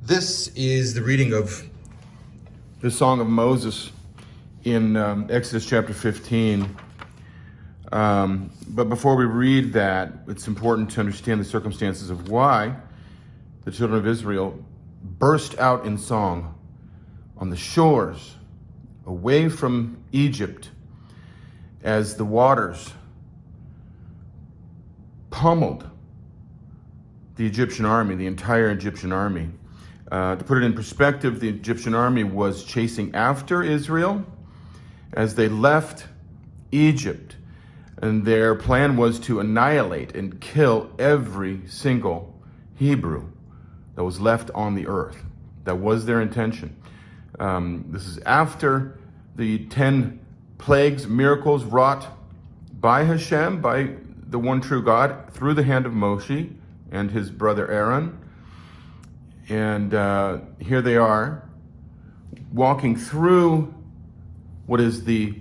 This is the reading of the Song of Moses in Exodus chapter 15. But before we read that, it's important to understand the circumstances of why the children of Israel burst out in song on the shores away from Egypt as the waters pummeled the Egyptian army, the entire Egyptian army. To put it in perspective, the Egyptian army was chasing after Israel as they left Egypt, and their plan was to annihilate and kill every single Hebrew that was left on the earth. That was their intention. This is after the 10 plagues, miracles wrought by Hashem, by the one true God, through the hand of Moshe and his brother Aaron. And here they are, walking through what is the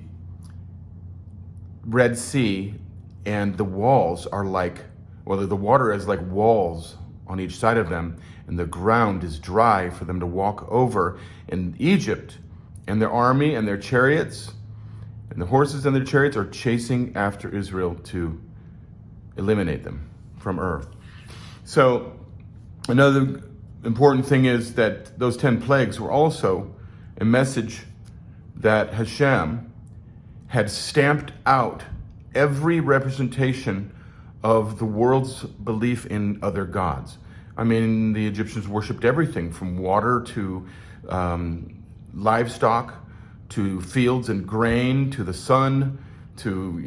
Red Sea, and the walls are like, well, the water is like walls on each side of them, and the ground is dry for them to walk over. In Egypt, and their army and their chariots, and the horses and their chariots are chasing after Israel to eliminate them from earth. So another important thing is that those 10 plagues were also a message that Hashem had stamped out every representation of the world's belief in other gods. I mean, the Egyptians worshipped everything from water to livestock, to fields and grain, to the sun, to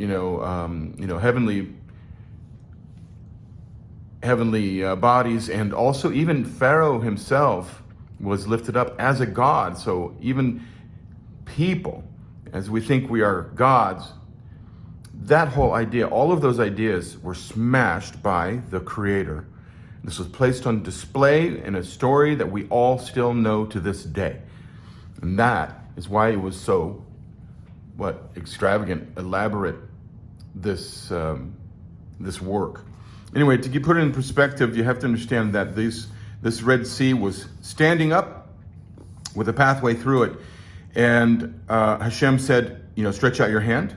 heavenly bodies, and also even Pharaoh himself was lifted up as a god. So even people, as we think we are gods, that whole idea, all of those ideas were smashed by the Creator. This was placed on display in a story that we all still know to this day. And that is why it was so, extravagant, elaborate, this work. Anyway, to put it in perspective, you have to understand that this Red Sea was standing up with a pathway through it. And Hashem said, stretch out your hand,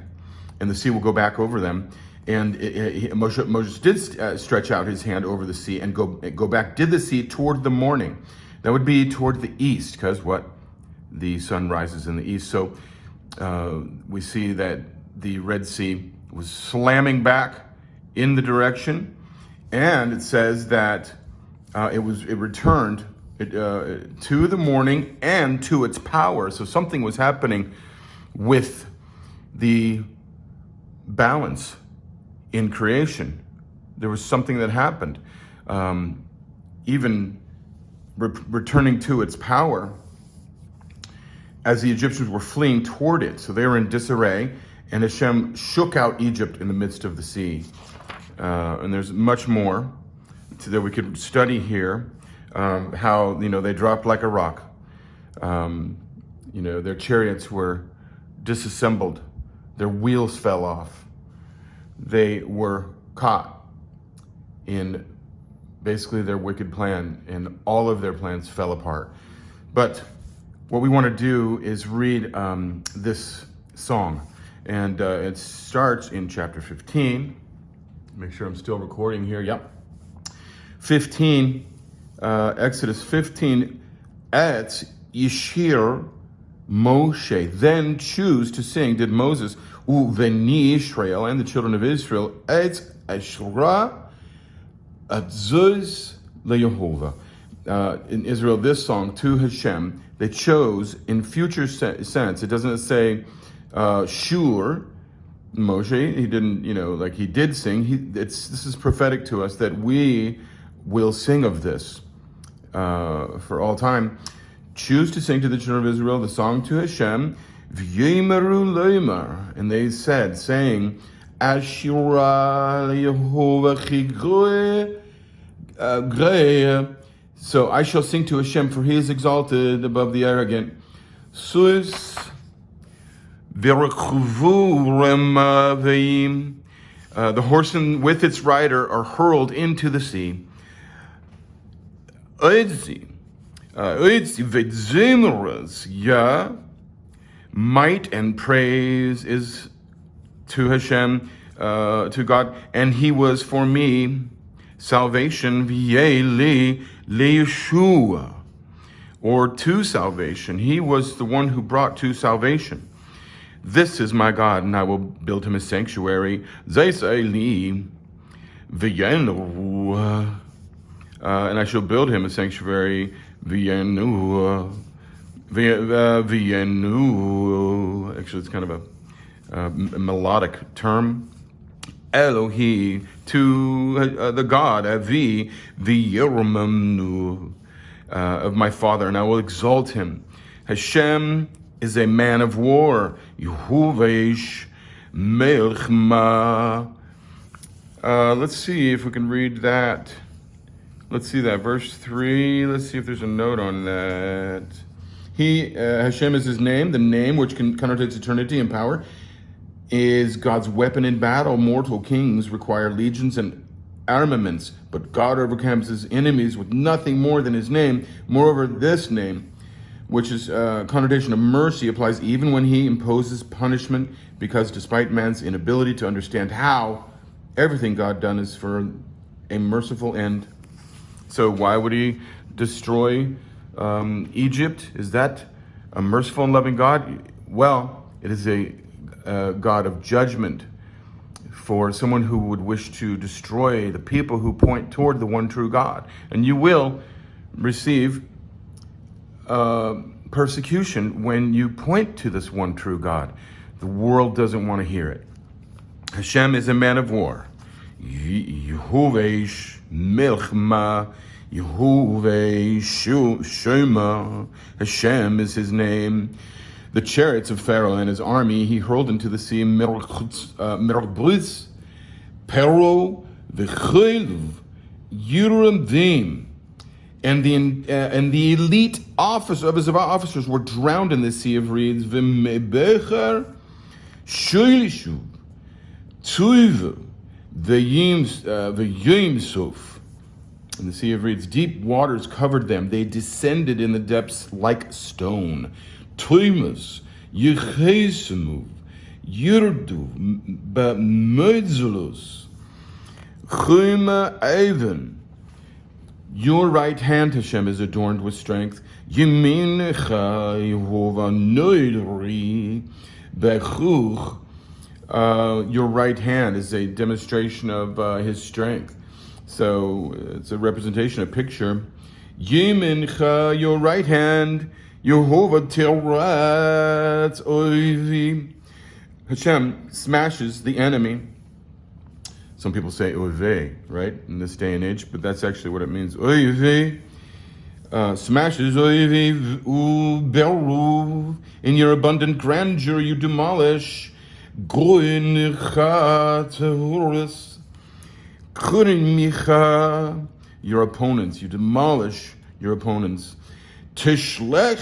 and the sea will go back over them. And Moses did stretch out his hand over the sea and go back, did the sea toward the morning. That would be toward the east, because the sun rises in the east. So we see that the Red Sea was slamming back in the direction, and it says that it returned to the morning and to its power. So something was happening with the balance in creation. There was something that happened, even returning to its power as the Egyptians were fleeing toward it. So they were in disarray, and Hashem shook out Egypt in the midst of the sea. And there's much more that we could study here. How they dropped like a rock. Their chariots were disassembled. Their wheels fell off. They were caught in basically their wicked plan, and all of their plans fell apart. But what we want to do is read this song, and it starts in chapter 15. Make sure I'm still recording here. Yep. 15. Exodus 15, et Yishir Moshe, then choose to sing, did Moses, Uveni Israel, and the children of Israel, et Ashra Adzuz LeYehovah. In Israel, this song to Hashem, they chose in future sense. It doesn't say, sure, Moshe, he didn't, he did sing. This is prophetic to us that we will sing of this for all time. Choose to sing to the children of Israel the song to Hashem, V'yimeru leimar, and they said, saying, Ashira Yehovah chigre. So I shall sing to Hashem, for he is exalted above the arrogant. Sus v'rechuvu remaveim. The horse with its rider are hurled into the sea. Oedzi Might and praise is to Hashem, to God, and He was for me salvation, Yeshua, or to salvation. He was the one who brought to salvation. This is my God, and I will build him a sanctuary. And I shall build him a sanctuary. Actually, it's kind of a melodic term. Elohi, to the God, Avi, of my father, and I will exalt him. Hashem is a man of war. Yehuvesh melchma. Let's see if we can read that. Let's see that, verse 3. Let's see if there's a note on that. Hashem is his name, the name which connotates eternity and power, is God's weapon in battle. Mortal kings require legions and armaments, but God overcomes his enemies with nothing more than his name. Moreover, this name, which is a connotation of mercy, applies even when he imposes punishment, because despite man's inability to understand how, everything God done is for a merciful end. So why would he destroy Egypt? Is that a merciful and loving God? Well, it is a God of judgment for someone who would wish to destroy the people who point toward the one true God. And you will receive persecution when you point to this one true God. The world doesn't want to hear it. Hashem is a man of war. Yehuvesh milchma. Yehuvesh shema. Hashem is his name. The chariots of Pharaoh and his army he hurled into the sea. Merabris, Pero, V'chayluv, Yerudim. And the elite of his officers were drowned in the sea of reeds. V'mebecher, Shoilishu, Tuiv, V'yimsuf. In the sea of reeds, deep waters covered them. They descended in the depths like stone. Tuimus, Yechesemu, Yurdu, B'medzulus, Chuma Avon. Your right hand, Hashem, is adorned with strength. Yemincha Yehovah Noidri Bechuch. Your right hand is a demonstration of his strength. So it's a representation, a picture. Yemincha, your right hand. Yehovah Teratz Oivi. Hashem smashes the enemy. Some people say oive, right, in this day and age, but that's actually what it means. Oive, smashes oive, uberu. In your abundant grandeur you demolish. Goin chatahurus. Kurin micha. Your opponents, you demolish your opponents. Tishlech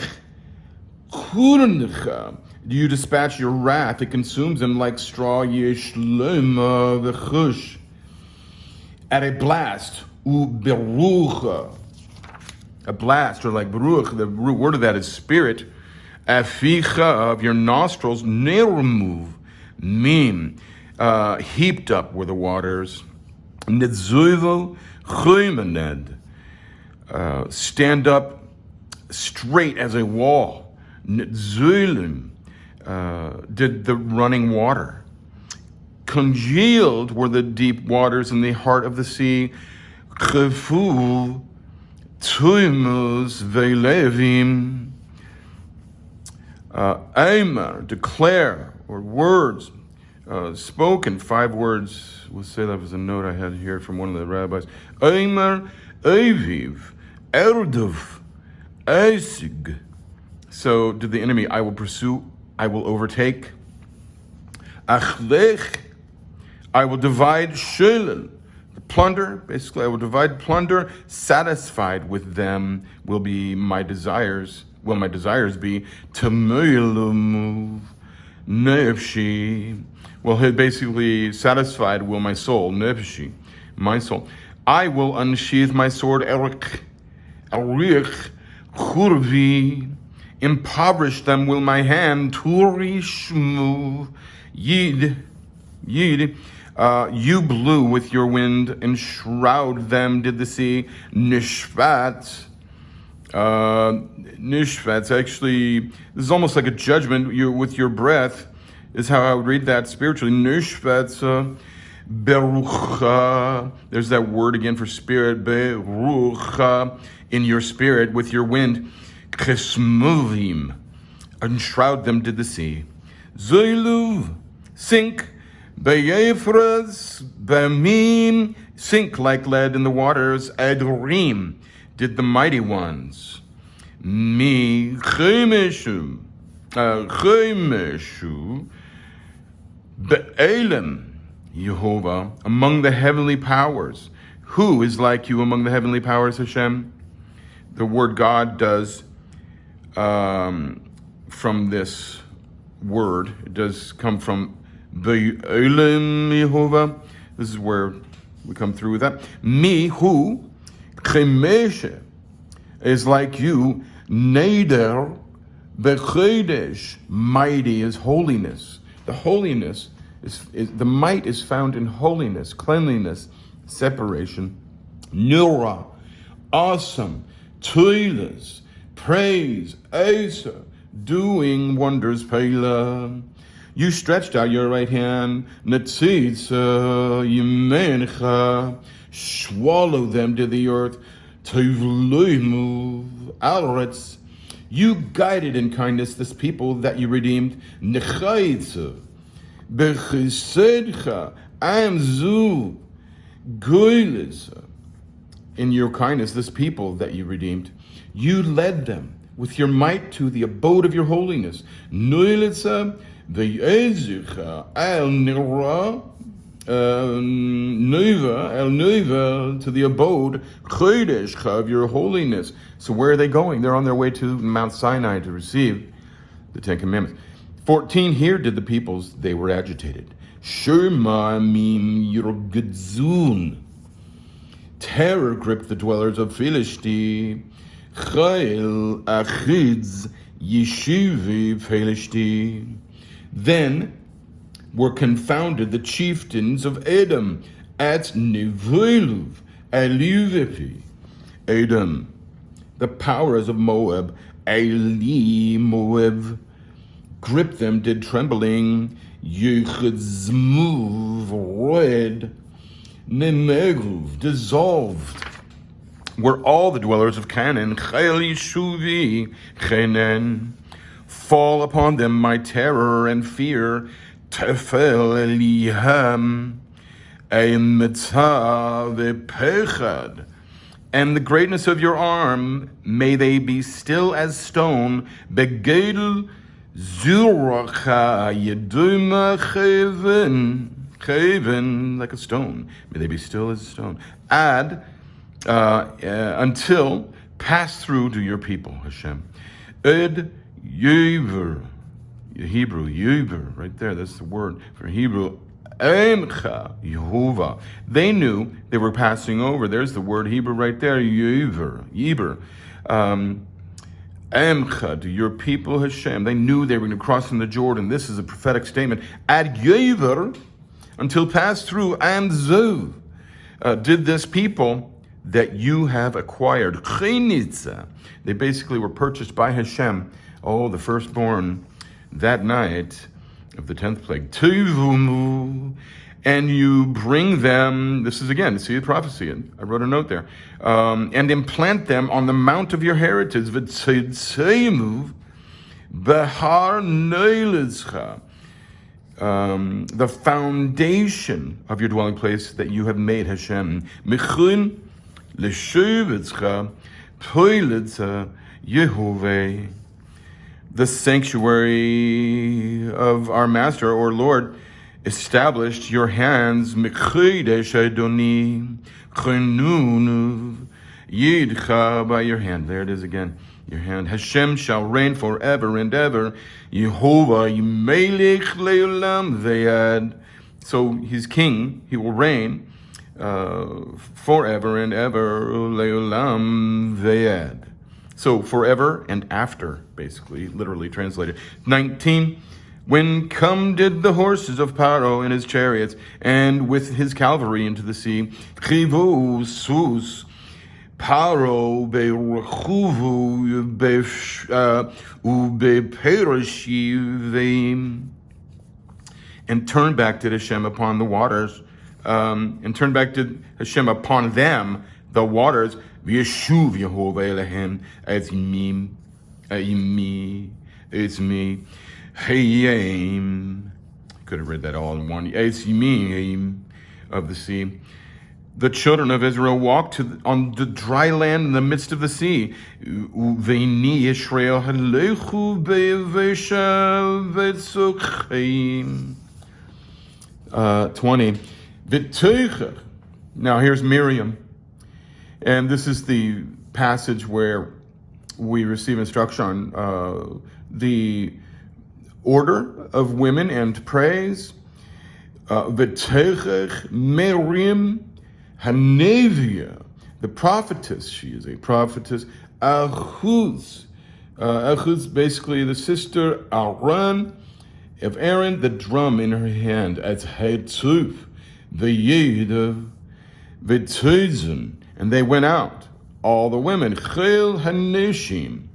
kurincha. You dispatch your wrath, it consumes them like straw. Yeshlema v'chush. At a blast, uberucha. A blast, or like beruch, the root word of that is spirit. Aficha, of your nostrils, nerumuv, mim, heaped up were the waters. Netzuvo chumened, stand up straight as a wall. Netzulim, did the running water. Congealed were the deep waters in the heart of the sea. Chefu tuimus ve'levim. Aimer, declare, or words, spoken, 5 words. We'll say that was a note I had here from one of the rabbis. Aimer, aviv, erduv, eisig. So did the enemy, I will pursue, I will overtake. Achlech, I will divide shulel, the plunder. Basically, I will divide plunder. Satisfied with them will be my desires. Will my desires be? Tamuilum nefshi. Well, basically, satisfied will my soul, nefshi, my soul. I will unsheath my sword, erich, Churvi, impoverish them will my hand. Turishmu, Yid, you blew with your wind, enshroud them did the sea. Nishvat, Nishvat's actually, this is almost like a judgment. With your breath is how I would read that spiritually. Nishvat's Berucha, there's that word again for spirit. Berucha, in your spirit, with your wind. Chesmuvim, enshroud them did the sea. Zoiluv, sink. Beyefras, Bamim, sink like lead in the waters. Adrim, did the mighty ones. Mi chemeshu, Be'elim, Yehovah, among the heavenly powers. Who is like you among the heavenly powers, Hashem? The word God does, from this word, it does come from Be'elim, Yehovah. This is where we come through with that. Me, who, Chemeshe, is like you. Neder, Bechedesh, mighty is holiness. The holiness is the might is found in holiness, cleanliness, separation. Nura, awesome, toilers, praise, Asa, doing wonders, Pela. You stretched out your right hand, Netzitza, Yemencha, swallow them to the earth, Tivluimu, Alretz. You guided in kindness this people that you redeemed, Nechaitza, Bechisedcha, Amzu, Goylis. In your kindness, this people that you redeemed, you led them with your might to the abode of your holiness. Noilitza, Be'ezicha, Al Nira, Neva, to the abode, Chodesh, of your holiness. So where are they going? They're on their way to Mount Sinai to receive the Ten Commandments. 14, here did the peoples, they were agitated. Shema mim yirgedzun. Terror gripped the dwellers of Philistine. Chayil achidz yeshivi Philistine. Then were confounded the chieftains of Edom at Neviluv, Elivepi. Edom, the powers of Moab, Eli Moab, gripped them, did trembling. Yechadzmuv, red, Nemegruv, dissolved. Were all the dwellers of Canaan, Chayil Yeshuvi, Chenan. Fall upon them my terror and fear. Tefel Eliham, Emetza vepechad, and the greatness of your arm, may they be still as stone. Begedel zuracha yeduma chaven, like a stone. May they be still as a stone. Add, until, pass through to your people, Hashem. Ed yever. Hebrew, Yever, right there, that's the word for Hebrew. Emcha, Yehovah. They knew they were passing over. There's the word Hebrew right there, Yever. Emcha, to your people Hashem. They knew they were going to cross in the Jordan. This is a prophetic statement. Ad Yever, until pass through, Amzu, did this people that you have acquired. Chinitza. They basically were purchased by Hashem. Oh, the firstborn. That night of the 10th plague, Tivumu, and you bring them, this is again, see the prophecy, and I wrote a note there, and implant them on the mount of your heritage, V'tzeimu, Behar Neilizcha, the foundation of your dwelling place that you have made, Hashem, Mechun L'shevitzcha, Toilitza, Yehovah. The sanctuary of our Master or Lord established your hands, Mekhidesh Adoni, Chenunu, Yidcha, by your hand. There it is again, your hand. Hashem shall reign forever and ever. Yehovah, Yimelech Leolam Veyad. So he's king, he will reign forever and ever, Leolam Veyad. So forever and after, basically, literally translated. 19, when come did the horses of Paro and his chariots, and with his cavalry into the sea, Chivu sus, Paro berechuvu ubeperishivim, and turned back to Hashem upon the waters, and turned back to Hashem upon them, the waters. V'yeshuv Yehovah Elohem as me, it's me. Hayim. Could have read that all in one. It's me of the sea. The children of Israel walked on the dry land in the midst of the sea. Uveini Yisrael halechu be'yevesha v'tzokheim. 20. V'teicher. Now here's Miriam. And this is the passage where we receive instruction on the order of women and praise. V'teicher Miriam Hanevia, the prophetess. She is a prophetess. Achuz. Achuz, basically the sister Aaron of Aaron, the drum in her hand, as Hetuf, the Yid, V'teizen. And they went out, all the women, Chil Haneshim,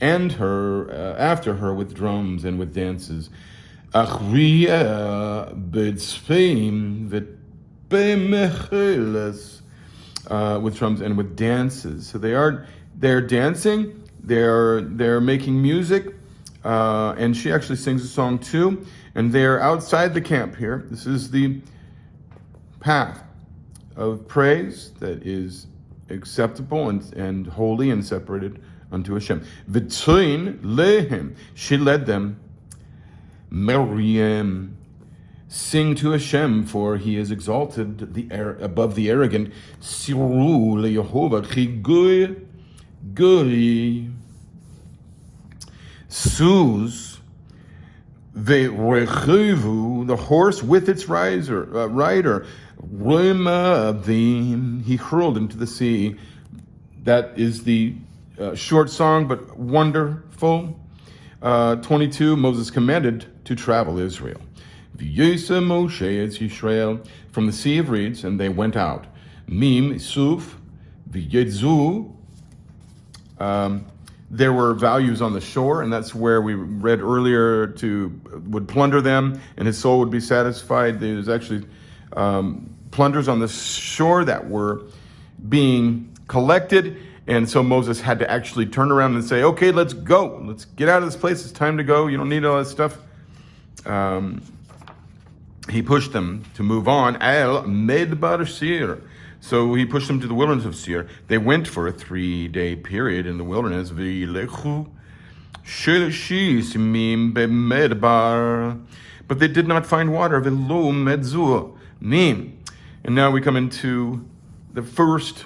and her, after her with drums and with dances. Achriya B'tzpeim V'bemecheles, with drums and with dances. So they're dancing, they're making music, and she actually sings a song too. And they're outside the camp here. This is the path of praise that is acceptable and holy and separated unto Hashem. V'tzoin lehem, she led them. Miriam, sing to Hashem, for he is exalted above the arrogant. Siru leYehovah chigui guri. Suz ve'rechivu, the horse with its rider. Remavim, he hurled into the sea. That is the short song, but wonderful. 22, Moses commanded to travel Israel. V'yesa Moshe es Yisrael from the Sea of Reeds, and they went out. Mim Suf v'yedzu. There were values on the shore, and that's where we read earlier would plunder them, and his soul would be satisfied. There's actually plunders on the shore that were being collected, and so Moses had to actually turn around and say, okay, let's go. Let's get out of this place. It's time to go. You don't need all that stuff. He pushed them to move on. Al Medbar Sir. So he pushed them to the wilderness of Seir. They went for a 3-day period in the wilderness. But they did not find water. And now we come into the first,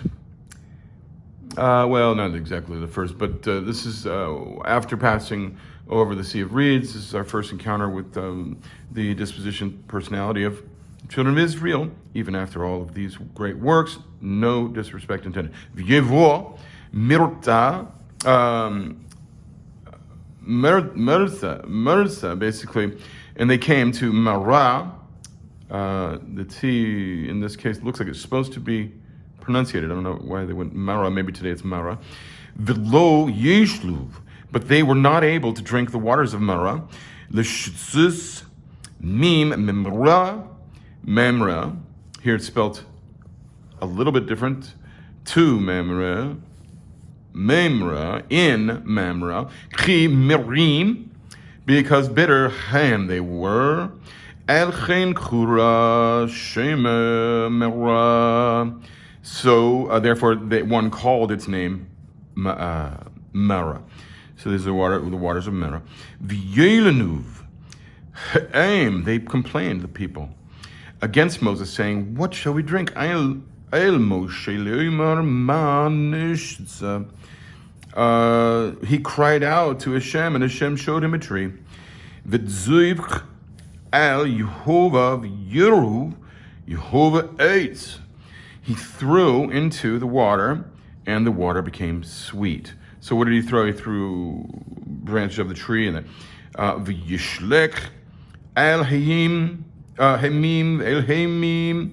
well, not exactly the first, but this is after passing over the Sea of Reeds. This is our first encounter with the disposition personality of children of Israel, even after all of these great works. No disrespect intended. V'yevo mirta, Mersa, basically, and they came to Marah. The T in this case looks like it's supposed to be pronunciated. I don't know why they went Marah. Maybe today it's Marah. V'lo yeshluv, but they were not able to drink the waters of Marah. L'shitzus mim memra. Here it's spelled a little bit different. To memra, in memra. Chi mirim, because bitter ham they were. El chen kura shema mera. So therefore, one called its name Mara. So this is the waters of Mara. V'yelenuv, they complained, the people, against Moses, saying, "What shall we drink?" El Moshe le'imar ma nishtza. He cried out to Hashem, and Hashem showed him a tree. V'tzivch al Yehovah v'yiruv, Yehovah ate. He threw into the water, and the water became sweet. So what did he throw? He threw branches of the tree, and then v'yishlech el hayim hamim el hamim,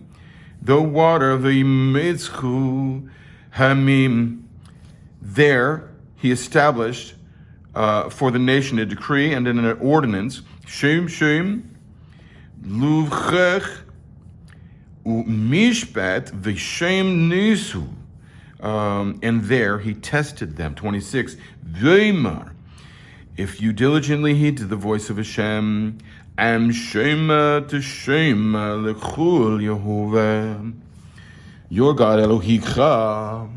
the water v'yimitzchu hamim. There he established for the nation a decree and an ordinance. Shem shem luvchech u'mishpat v'shem nisu. And there he tested them. 26. Veimar, if you diligently heed to the voice of Hashem, am shema teshema lechul Yehovah, your God Elohicha.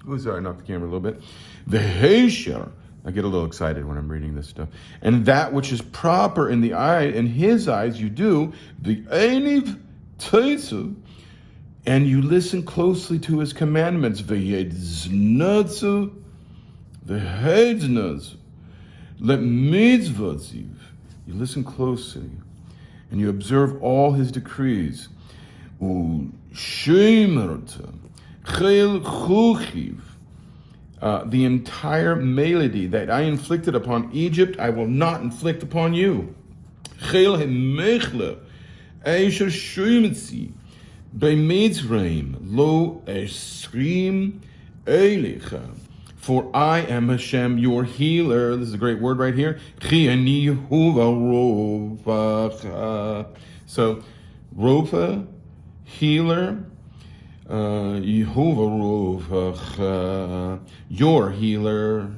Oh, sorry, knock the camera a little bit. V'heisher, I get a little excited when I'm reading this stuff. And that which is proper in his eyes you do, the einiv teisu, and you listen closely to his commandments. V'yedznatzu, v'hedznatzu, let mitzvotziv. You listen closely, and you observe all his decrees. U'shemerta, chel chuchiv, the entire malady that I inflicted upon Egypt, I will not inflict upon you. Chel hemechle, eisher shumetzi, by Mitzrayim, lo eshrim elicha, for I am Hashem, your healer. This is a great word right here. Chi ani Yehovah rofacha. So, rofa, healer, Yehovah rofacha, your healer.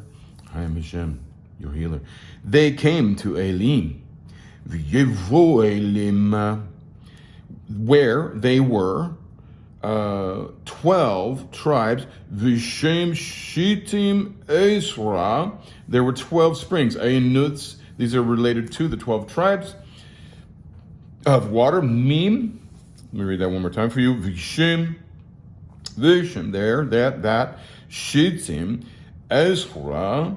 I am Hashem, your healer. They came to Elim, v'yevo Elim, where they were 12 tribes. Vishem Shittim Esra. There were 12 springs. Einutz. These are related to the 12 tribes of water. Mim. Let me read that one more time for you. Vishem. Vishem. There. That. Shittim Esra.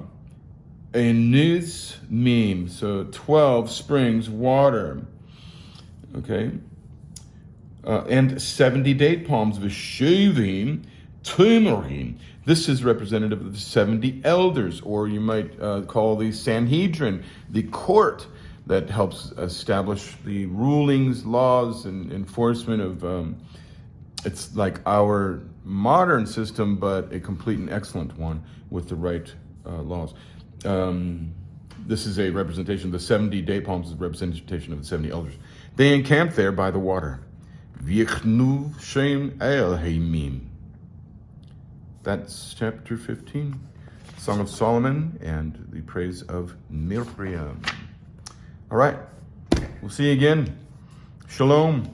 Einutz Mim. So 12 springs, water. Okay. And 70 date palms, v'shavim tumorim. This is representative of the 70 elders, or you might call the Sanhedrin, the court that helps establish the rulings, laws, and enforcement of, it's like our modern system, but a complete and excellent one with the right laws. This is a representation, the 70 date palms is a representation of the 70 elders. They encamped there by the water. V'yichnu shem el heimim. That's chapter 15, Song of Solomon and the praise of Miriam. All right, we'll see you again. Shalom.